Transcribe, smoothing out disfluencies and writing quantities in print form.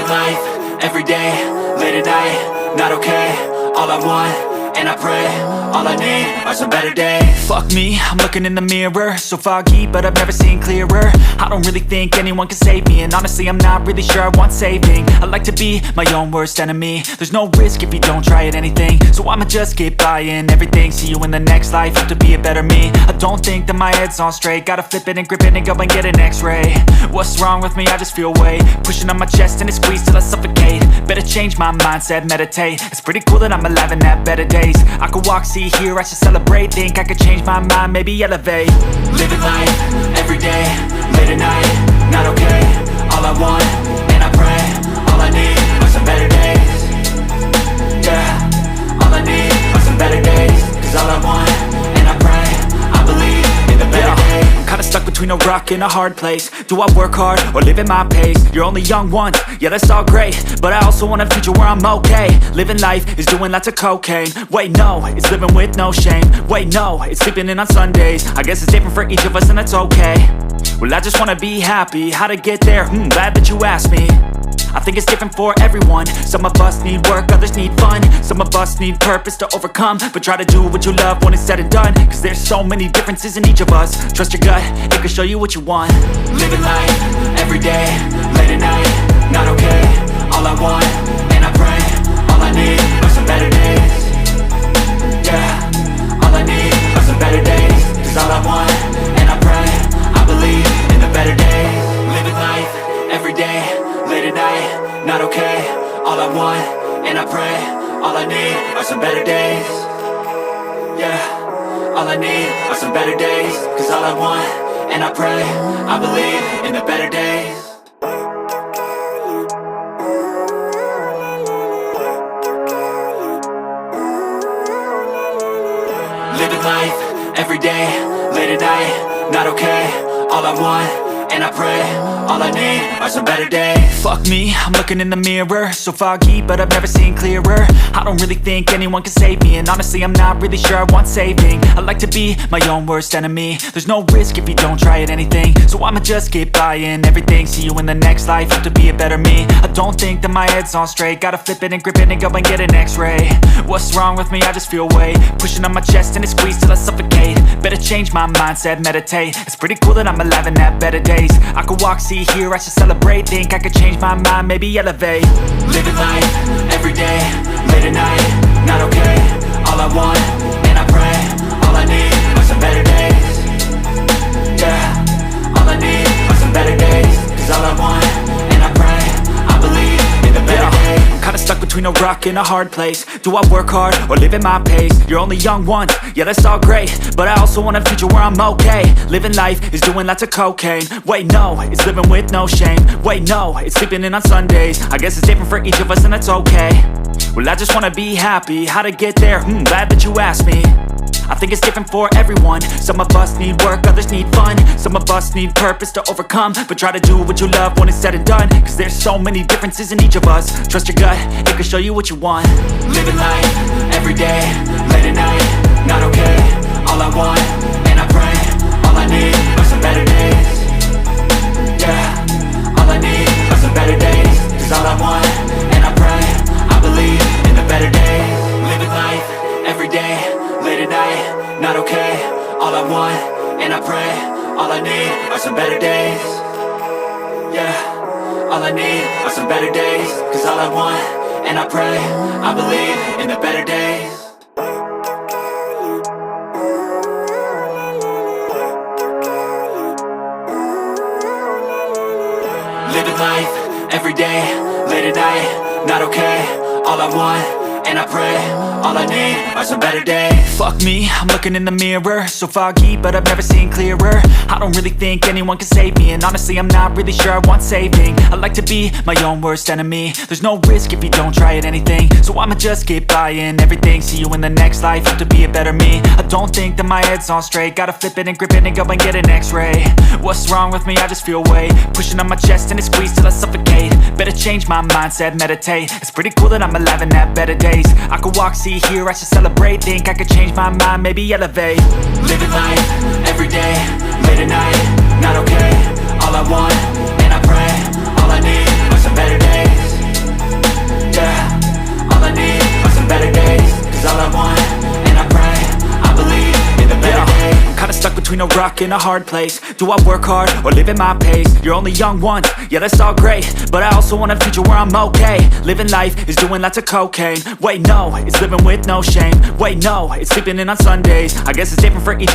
Living life, everyday, late at night, not okay. All I want, and I pray, all I need are some better days. Fuck me, I'm looking in the mirror, so foggy, but I've never seen clearer. I don't really think anyone can save me, and honestly I'm not really sure I want saving. I like to be my own worst enemy. There's no risk if you don't try at anything, so I'ma just keep buying everything. See you in the next life, have to be a better me. I don't think that my head's on straight, gotta flip it and grip it and go and get an x-ray. What's wrong with me? I just feel weight pushing on my chest and it squeezes till I suffocate. Better change my mindset, meditate. It's pretty cool that I'm alive and have better days. I could walk, see, hear, I should celebrate. Think I could change my mind, maybe elevate. Living life, everyday, late at night, not okay. All I want, and I pray, all I need are some better days. Yeah, all I need are some better days. Cause all I want, and I pray, I believe in the better days. I'm kinda stuck between a rock and a hard place. Do I work hard or live at my pace? You're only young once, yeah that's all great, but I also want a future where I'm okay. Living life is doing lots of cocaine. Wait no, it's living with no shame. Wait no, it's sleeping in on Sundays. I guess it's different for each of us and that's okay. Well I just wanna be happy, how to get there? Glad that you asked me. I think it's different for everyone. Some of us need work, others need fun. Some of us need purpose to overcome. But try to do what you love when it's said and done. Cause there's so many differences in each of us. Trust your gut, it can show you what you want. Living life, everyday, late at night, not okay. All I want, and I pray, all I need are some better days. Yeah, all I need are some better days. Cause all I want, and I pray, I believe in the better days. Living life, everyday, late at night, not okay. All I want, and I pray, all I need are some better days. Yeah, all I need are some better days. Cause all I want, and I pray, I believe in the better days. Living life, everyday, late at night, not okay. All I want, and I pray, all I need are some better days. Fuck me, I'm looking in the mirror, so foggy, but I've never seen clearer. I don't really think anyone can save me, and honestly I'm not really sure I want saving. I like to be my own worst enemy. There's no risk if you don't try at anything, so I'ma just keep buying everything. See you in the next life, have to be a better me. I don't think that my head's on straight, gotta flip it and grip it and go and get an x-ray. What's wrong with me? I just feel weight pushing on my chest and it squeezes till I suffocate. Better change my mindset, meditate. It's pretty cool that I'm alive and have better days. I could walk, see, hear, I should celebrate. Think I could change my mind, maybe elevate. Living life, everyday, late at night, not okay. All I want, and I pray, all I need are some better days. Yeah, all I need are some better days. Cause all I want, and I pray, I believe in the better days. I'm kinda stuck between a rock and a hard place. Do I work hard or live at my pace? You're only young once, yeah that's all great, but I also want a future where I'm okay. Living life is doing lots of cocaine. Wait no, it's living with no shame. Wait no, it's sleeping in on Sundays. I guess it's different for each of us and that's okay. Well I just wanna be happy, how to get there? Glad that you asked me. I think it's different for everyone. Some of us need work, others need fun. Some of us need purpose to overcome. But try to do what you love when it's said and done. Cause there's so many differences in each of us. Trust your gut, it can show you what you want. Living life, everyday, late at night, not okay. All I want, and I pray, all I need are some better days. Yeah, all I need are some better days. Cause all I want, and I pray, I believe in the better days. Living life, everyday, late at night, not okay. All I want, and I pray, all I need are some better days. Yeah, all I need are some better days. Cause all I want, and I pray, I believe in the better days. Living life, everyday, late at night, not okay. All I want, and I pray, all I need are some better days. Fuck me, I'm looking in the mirror, so foggy, but I've never seen clearer. I don't really think anyone can save me, and honestly I'm not really sure I want saving. I like to be my own worst enemy. There's no risk if you don't try at anything, so I'ma just keep buying everything. See you in the next life, have to be a better me. I don't think that my head's on straight, gotta flip it and grip it and go and get an x-ray. What's wrong with me? I just feel weight pushing on my chest and it squeezes till I suffocate. Better change my mindset, meditate. It's pretty cool that I'm alive and have better days. I could walk, see, hear, I should celebrate. Think I could change my mind, maybe elevate. Living life, everyday, late at night, not okay. All I want, and I pray, all I need are some better days. between a rock and a hard place. Do I work hard or live at my pace? You're only young once, yeah that's all great, but I also want a future where I'm okay. Living life is doing lots of cocaine. Wait no, it's living with no shame. Wait no, it's sleeping in on Sundays. I guess it's different for each